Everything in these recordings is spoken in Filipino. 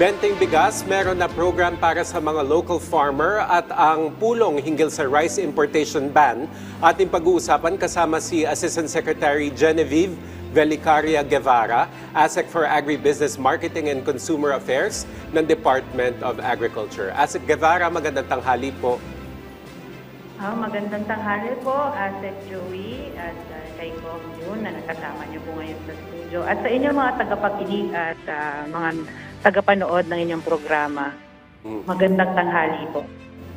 Benteng Bigas, meron na program para sa mga local farmer at ang pulong hinggil sa rice importation ban. Ating pag-uusapan kasama si Assistant Secretary Genevieve Velicaria Guevara, ASEC for Agribusiness Marketing and Consumer Affairs ng Department of Agriculture. ASEC Guevara, magandang tanghali po. Magandang tanghali po, ASEC Joey at kay Kong June na nakasama niyo po ngayon sa studio. At sa inyong mga tagapakinig at mga tagapanood ng inyong programa. Magandang tanghali po.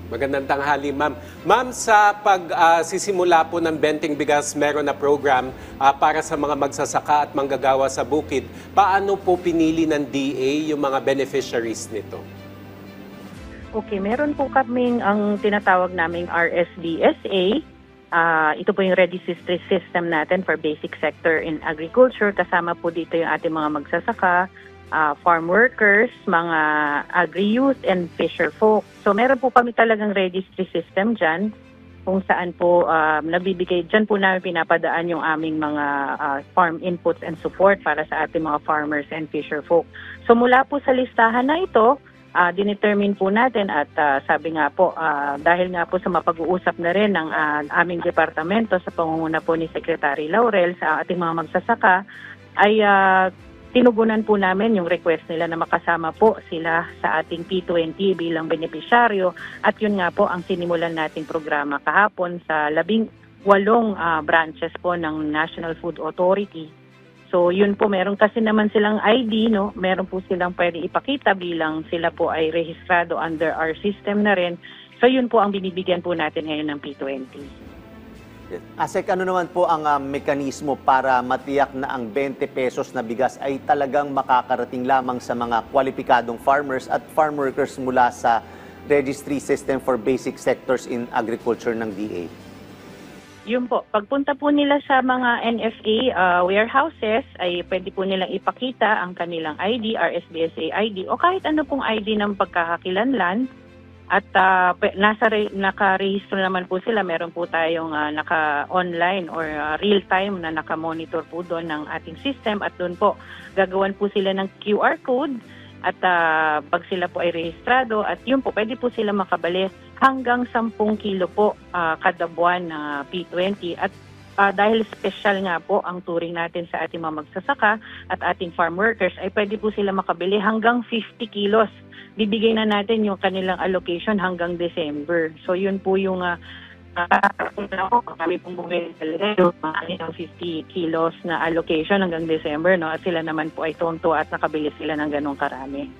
Magandang tanghali, ma'am. Ma'am, sa pagsisimula po ng Benteng Bigas, meron na program para sa mga magsasaka at manggagawa sa bukid. Paano po pinili ng DA yung mga beneficiaries nito? Okay, meron po kaming ang tinatawag naming RSDSA. Ito po yung registry system natin for basic sector in agriculture. Kasama po dito yung ating mga magsasaka, farm workers, mga agri-youth, and fisher folk. So meron po kami talagang registry system dyan kung saan po nabibigay, dyan po namin pinapadaan yung aming mga farm inputs and support para sa ating mga farmers and fisher folk. So mula po sa listahan na ito, dinetermine po natin at sabi nga po, dahil nga po sa mapag-uusap na rin ng aming departamento sa pangunguna po ni Secretary Laurel sa ating mga magsasaka, ay tinugunan po namin yung request nila na makasama po sila sa ating P20 bilang benepisyaryo at yun nga po ang sinimulan nating programa kahapon sa 18 branches po ng National Food Authority. So yun po, meron kasi naman silang ID, no? Meron po silang pwede ipakita bilang sila po ay rehistrado under our system na rin. So yun po ang binibigyan po natin ngayon ng P20. ASEC, ano naman po ang mekanismo para matiyak na ang 20 pesos na bigas ay talagang makakarating lamang sa mga kwalipikadong farmers at farm workers mula sa Registry System for Basic Sectors in Agriculture ng DA? Yun po, pagpunta po nila sa mga NFA warehouses, ay pwede po nilang ipakita ang kanilang ID, RSDSA ID, o kahit ano pong ID ng pagkakakilanlan. At nakarehistro naman po sila, meron po tayong naka-online or real-time na naka-monitor po doon ng ating system at doon po gagawan po sila ng QR code at pag sila po ay rehistrado at yun po, pwede po sila makabali hanggang 10 kilo po kada buwan na P20 at dahil special nga po ang turing natin sa ating mga magsasaka at ating farm workers ay pwede po sila makabili hanggang 50 kilos. Bibigay na natin yung kanilang allocation hanggang December. So yun po yung kami pong bumili talaga yung kanilang 50 kilos na allocation hanggang December, no? At sila naman po ay tonto at nakabili sila ng ganong karami.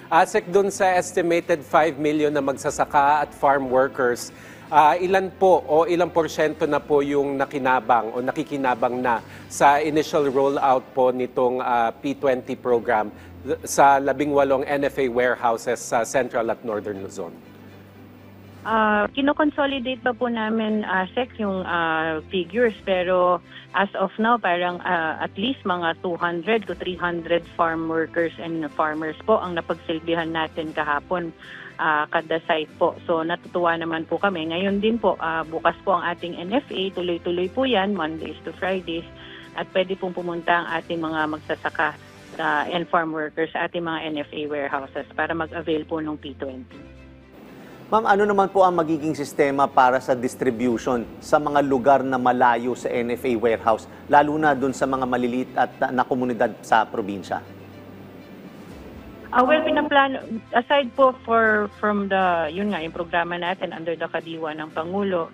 ASEC, dun sa estimated 5 million na magsasaka at farm workers, ilan po o ilang porsyento na po yung nakinabang o nakikinabang na sa initial rollout po nitong P20 program sa 18 NFA warehouses sa Central at Northern Luzon? Kino-consolidate pa po namin, ASEC, yung figures, pero as of now, parang at least mga 200 to 300 farm workers and farmers po ang napagsilbihan natin kahapon kada site po. So natutuwa naman po kami. Ngayon din po, bukas po ang ating NFA, tuloy-tuloy po yan, Mondays to Fridays, at pwede pong pumunta ang ating mga magsasaka and farm workers sa ating mga NFA warehouses para mag-avail po ng P20. Ma'am, ano naman po ang magiging sistema para sa distribution sa mga lugar na malayo sa NFA warehouse, lalo na dun sa mga maliliit at na komunidad sa probinsya? Well, pinaplano, aside po from the, yun nga, yung programa natin under the kadiwa ng Pangulo,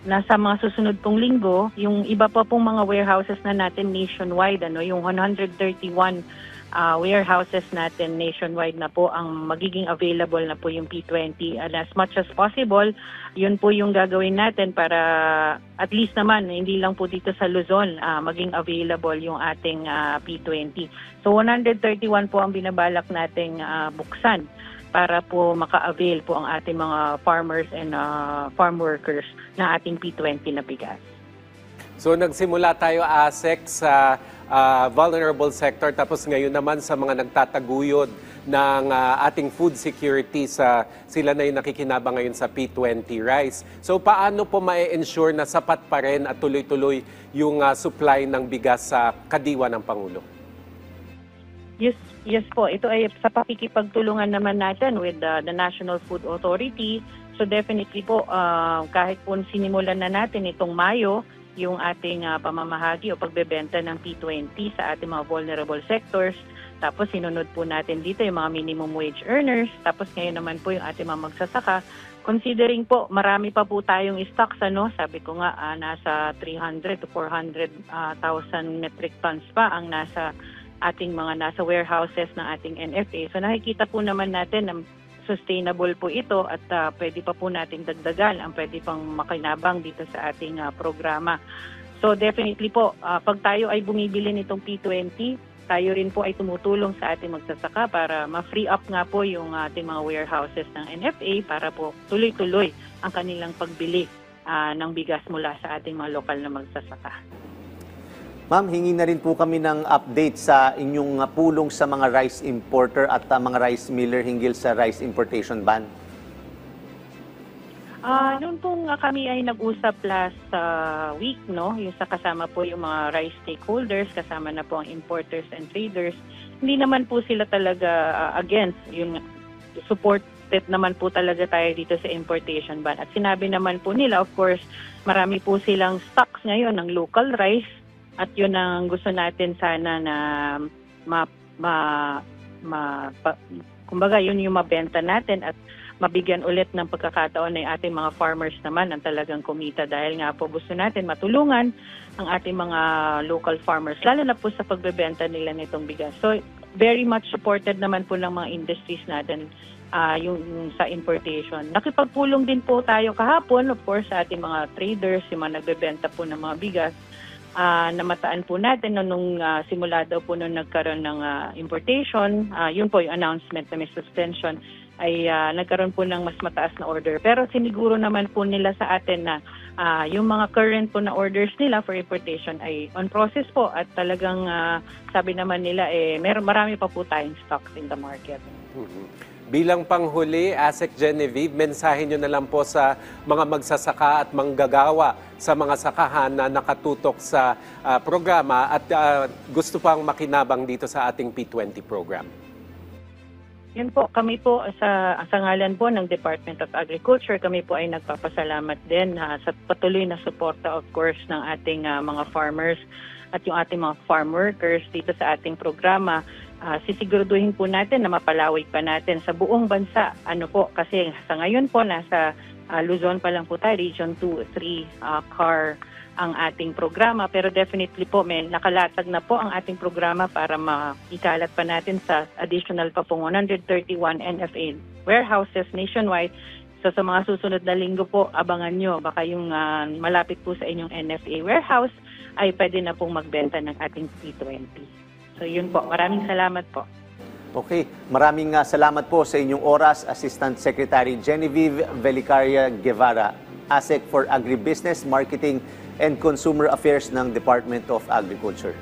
nasa mga susunod pong linggo, yung iba pa pong mga warehouses na natin nationwide, yung 131 warehouses natin nationwide na po ang magiging available na po yung P20. And as much as possible, yun po yung gagawin natin para at least naman, hindi lang po dito sa Luzon, maging available yung ating P20. So 131 po ang binabalak nating buksan para po maka-avail po ang ating mga farmers and farm workers na ating P20 na bigas. So nagsimula tayo, ASEC, sa vulnerable sector, tapos ngayon naman sa mga nagtataguyod ng ating food security, sila na yung nakikinabang ngayon sa P20 rice. So paano po ma-ensure na sapat pa rin at tuloy-tuloy yung supply ng bigas sa kadiwa ng Pangulo? Yes. Yes po, ito ay sa pakikipagtulungan naman natin with the National Food Authority. So definitely po, kahit po sinimulan na natin itong Mayo, yung ating pamamahagi o pagbebenta ng P20 sa ating mga vulnerable sectors. Tapos sinunod po natin dito yung mga minimum wage earners. Tapos ngayon naman po yung ating mga magsasaka. Considering po, marami pa po tayong stocks, sabi ko nga, nasa 300 to 400,000 metric tons pa ang nasa ating mga nasa warehouses ng ating NFA. So nakikita po naman natin na sustainable po ito at pwede pa po nating dagdagan ang pwede pang makinabang dito sa ating programa. So definitely po, pag tayo ay bumibili nitong P20, tayo rin po ay tumutulong sa ating magsasaka para ma-free up nga po yung ating mga warehouses ng NFA para po tuloy-tuloy ang kanilang pagbili ng bigas mula sa ating mga lokal na magsasaka. Ma'am, hingi na rin po kami ng update sa inyong pulong sa mga rice importer at mga rice miller hinggil sa rice importation ban. Noon pong kami ay nag-usap last week, yung sa kasama po yung mga rice stakeholders, kasama na po ang importers and traders. Hindi naman po sila talaga against, yung supported naman po talaga tayo dito sa importation ban. At sinabi naman po nila, of course, marami po silang stocks ngayon ng local rice. At yun ang gusto natin sana na kumbaga yun yung mabenta natin at mabigyan ulit ng pagkakataon ng ating mga farmers naman ang talagang kumita dahil nga po gusto natin matulungan ang ating mga local farmers lalo na po sa pagbebenta nila nitong bigas. So very much supported naman po ng mga industries natin yung sa importation. Nakipagpulong din po tayo kahapon of course sa ating mga traders, yung mga nagbebenta po ng mga bigas. Namataan po natin nung simula daw po nung nagkaroon ng importation, yun po yung announcement na may suspension, ay nagkaroon po ng mas mataas na order. Pero siniguro naman po nila sa atin na yung mga current po na orders nila for importation ay on process po at talagang sabi naman nila marami pa po tayong stocks in the market. Mm-hmm. Bilang panghuli, ASEC Genevieve, mensahe nyo na lang po sa mga magsasaka at manggagawa sa mga sakahan na nakatutok sa programa at gusto pang makinabang dito sa ating P20 program. Yun po, kami po sa ngalan po ng Department of Agriculture, kami po ay nagpapasalamat din sa patuloy na suporta of course ng ating mga farmers at yung ating mga farm workers dito sa ating programa. Sisiguraduhin po natin na mapalawig pa natin sa buong bansa. Kasi sa ngayon po nasa Luzon pa lang po tayo, Region 2, 3 CAR ang ating programa. Pero definitely po may nakalatag na po ang ating programa para maikalat pa natin sa additional pa pong 131 NFA warehouses nationwide. So sa mga susunod na linggo po, abangan nyo. Baka yung malapit po sa inyong NFA warehouse ay pwede na pong magbenta ng ating P20. So yun po, maraming salamat po. Okay, maraming salamat po sa inyong oras, Assistant Secretary Genevieve Velicaria Guevara, ASEC for Agribusiness, Marketing and Consumer Affairs ng Department of Agriculture.